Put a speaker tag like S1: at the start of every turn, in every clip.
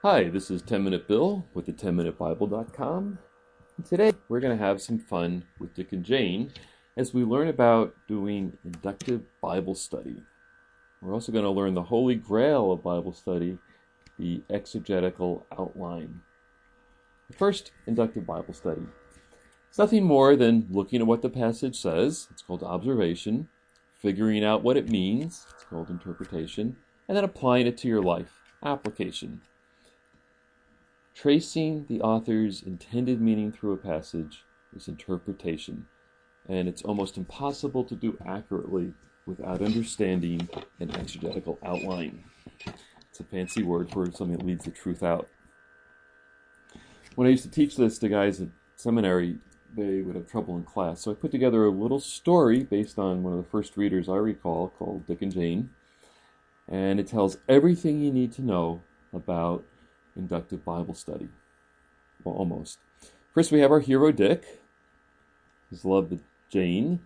S1: Hi, this is 10 Minute Bill with the 10minutebible.com. And today we're going to have some fun with Dick and Jane as we learn about doing inductive Bible study. We're also going to learn the holy grail of Bible study, the exegetical outline. First, inductive Bible study. It's nothing more than looking at what the passage says. It's called observation, figuring out what it means. It's called interpretation, and then applying it to your life, application. Tracing the author's intended meaning through a passage is interpretation, and it's almost impossible to do accurately without understanding an exegetical outline. It's a fancy word for something that leads the truth out. When I used to teach this to guys at seminary, they would have trouble in class, so I put together a little story based on one of the first readers I recall called Dick and Jane, and it tells everything you need to know about inductive Bible study. Well, almost. First, we have our hero Dick, his love of Jane,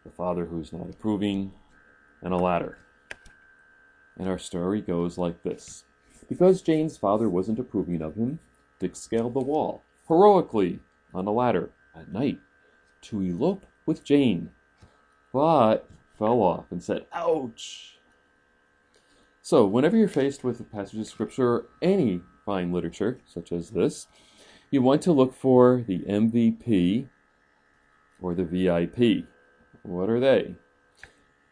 S1: the father who's not approving, and a ladder. And our story goes like this. Because Jane's father wasn't approving of him, Dick scaled the wall, heroically, on a ladder, at night, to elope with Jane, but fell off and said, "Ouch!" So, whenever you're faced with a passage of Scripture or any fine literature, such as this, you want to look for the MVP or the VIP. What are they?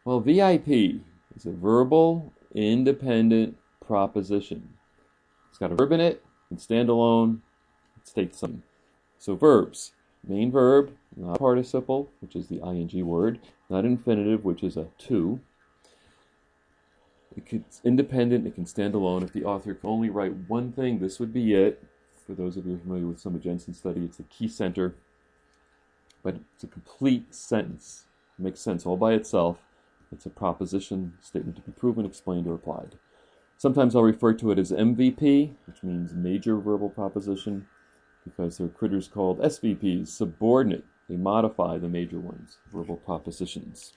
S1: Well, VIP is a verbal independent proposition. It's got a verb in it, it can stand alone, it states something. So verbs, main verb, not participle, which is the ing word, not infinitive, which is a to. It's independent, it can stand alone. If the author can only write one thing, this would be it. For those of you who are familiar with some of Jensen's study, it's a key center. But it's a complete sentence. It makes sense all by itself. It's a proposition statement to be proven, explained, or applied. Sometimes I'll refer to it as MVP, which means major verbal proposition, because there are critters called SVPs, subordinate. They modify the major ones, verbal propositions.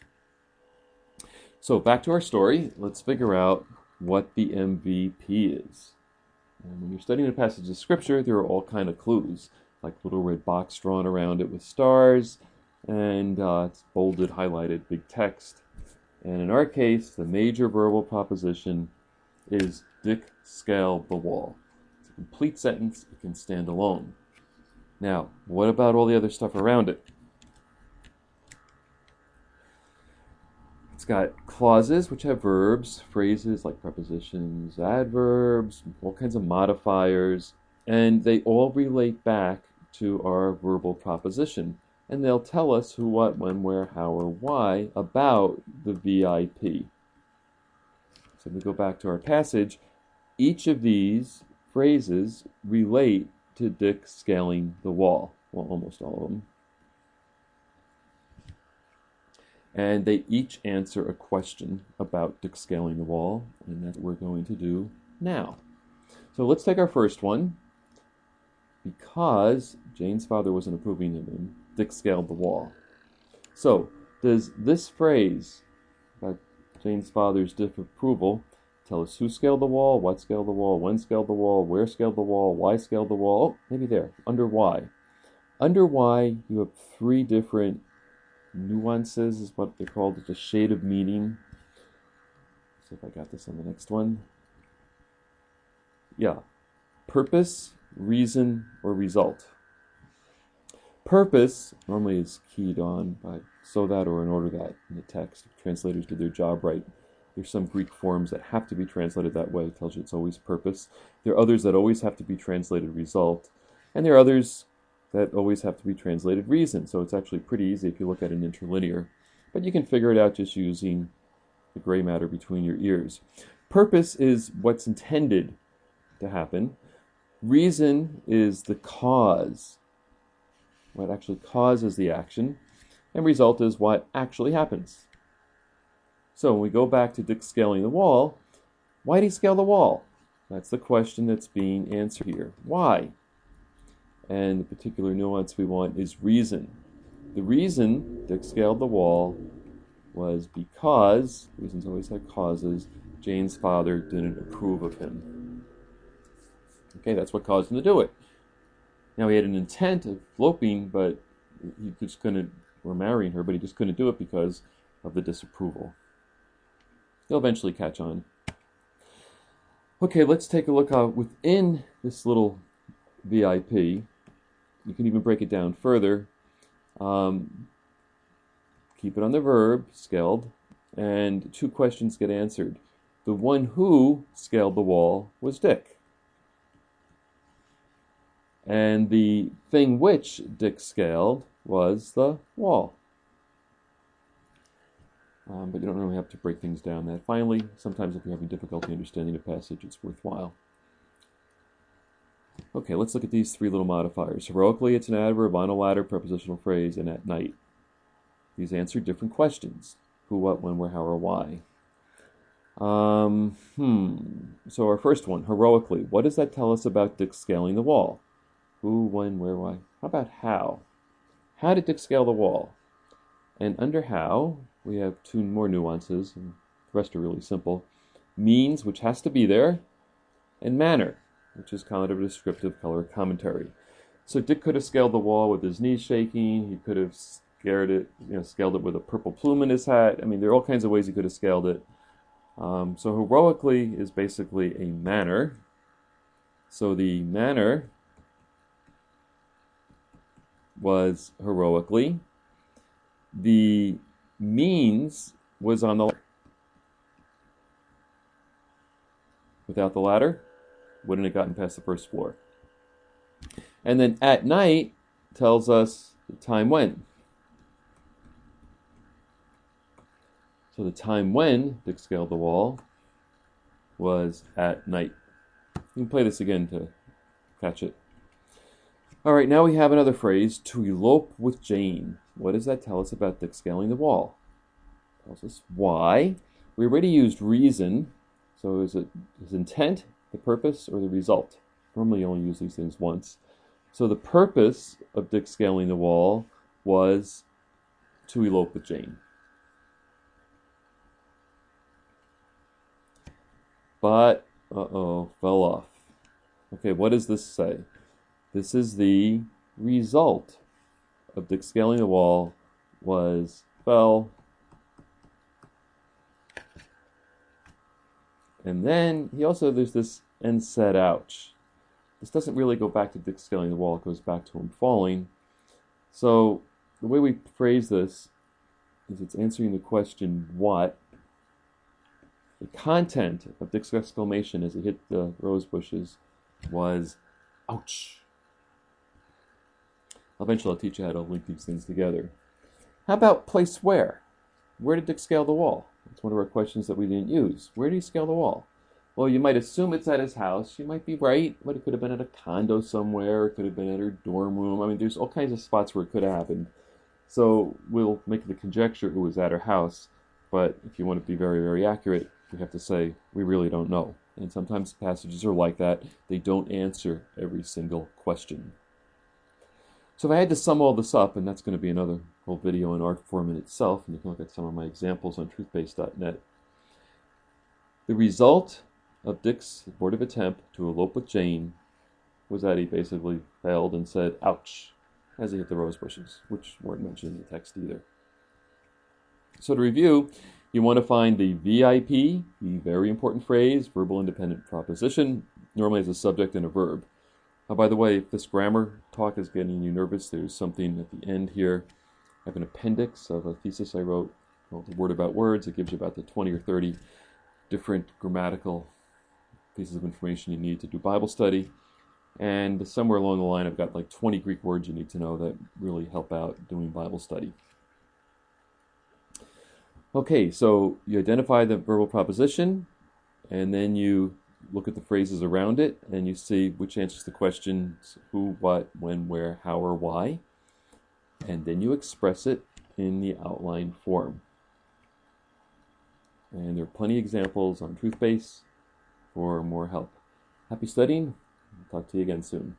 S1: So back to our story, let's figure out what the MVP is. And when you're studying a passage of Scripture, there are all kinds of clues, like little red box drawn around it with stars, and it's bolded, highlighted, big text. And in our case, the major verbal proposition is Dick scaled the wall. It's a complete sentence, it can stand alone. Now, what about all the other stuff around it? It's got clauses, which have verbs, phrases like prepositions, adverbs, all kinds of modifiers, and they all relate back to our verbal proposition. And they'll tell us who, what, when, where, how, or why about the VIP. So we go back to our passage. Each of these phrases relate to Dick scaling the wall. Well, almost all of them. And they each answer a question about Dick scaling the wall, and that's what we're going to do now. So let's take our first one. Because Jane's father wasn't approving of him, Dick scaled the wall. So, does this phrase about Jane's father's disapproval tell us who scaled the wall, what scaled the wall, when scaled the wall, where scaled the wall, why scaled the wall? Oh, maybe there, under why. Under why, you have three different nuances, is what they called it, a shade of meaning. Let's see if I got this on the next one. Yeah. Purpose, reason, or result. Purpose normally is keyed on by so that or in order that in the text. If translators did their job right. There's some Greek forms that have to be translated that way. It tells you it's always purpose. There are others that always have to be translated result. And there are others that always have to be translated reason. So it's actually pretty easy if you look at an interlinear. But you can figure it out just using the gray matter between your ears. Purpose is what's intended to happen. Reason is the cause, what actually causes the action. And result is what actually happens. So when we go back to Dick scaling the wall, why did he scale the wall? That's the question that's being answered here. Why? And the particular nuance we want is reason. The reason Dick scaled the wall was because, reasons always have causes, Jane's father didn't approve of him. Okay, that's what caused him to do it. Now he had an intent of eloping, but he just couldn't, or marrying her, but he just couldn't do it because of the disapproval. He'll eventually catch on. Okay, let's take a look within this little VIP. You can even break it down further. Keep it on the verb, scaled, and 2 questions get answered. The one who scaled the wall was Dick. And the thing which Dick scaled was the wall. But you don't really have to break things down that finely. Sometimes if you're having difficulty understanding a passage, it's worthwhile. Okay, let's look at these 3 little modifiers. Heroically, it's an adverb, on a ladder, prepositional phrase, and at night. These answer different questions. Who, what, when, where, how, or why. So our first one, heroically. What does that tell us about Dick scaling the wall? Who, when, where, why? How about how? How did Dick scale the wall? And under how, we have 2 more nuances, and the rest are really simple. Means, which has to be there, and manner, which is kind of a descriptive color commentary. So Dick could have scaled the wall with his knees shaking. He could have scaled it with a purple plume in his hat. I mean, there are all kinds of ways he could have scaled it. So heroically is basically a manner. So the manner was heroically. The means was on the ladder. Without the ladder, wouldn't have gotten past the first floor. And then at night tells us the time when. So the time when Dick scaled the wall was at night. You can play this again to catch it. All right, now we have another phrase, to elope with Jane. What does that tell us about Dick scaling the wall? It tells us why. We already used reason. So is it his intent, the purpose, or the result? Normally you only use these things once. So the purpose of Dick scaling the wall was to elope with Jane. But, fell off. Okay, what does this say? This is the result of Dick scaling the wall was fell. And then there's this and said ouch. This doesn't really go back to Dick scaling the wall, it goes back to him falling. So the way we phrase this is it's answering the question what. The content of Dick's exclamation as he hit the rose bushes was ouch. Eventually I'll teach you how to link these things together. How about place where? Where did Dick scale the wall? That's one of our questions that we didn't use. Where did he scale the wall? Well, you might assume it's at his house. You might be right, but it could have been at a condo somewhere. It could have been at her dorm room. I mean, there's all kinds of spots where it could have happened. So we'll make the conjecture it was at her house. But if you want to be very, very accurate, we have to say we really don't know. And sometimes passages are like that. They don't answer every single question. So if I had to sum all this up, and that's going to be another whole video in art form in itself, and you can look at some of my examples on truthbase.net. The result of Dick's abortive attempt to elope with Jane was that he basically failed and said, ouch, as he hit the rose bushes, which weren't mentioned in the text either. So to review, you want to find the VIP, the very important phrase, verbal independent proposition, normally as a subject and a verb. By the way, if this grammar talk is getting you nervous, there's something at the end here. I have an appendix of a thesis I wrote called The Word About Words. It gives you about the 20 or 30 different grammatical pieces of information you need to do Bible study. And somewhere along the line, I've got like 20 Greek words you need to know that really help out doing Bible study. Okay, so you identify the verbal proposition, and then you look at the phrases around it, and you see which answers the questions who, what, when, where, how, or why. And then you express it in the outline form. And there are plenty of examples on TruthBase for more help. Happy studying. Talk to you again soon.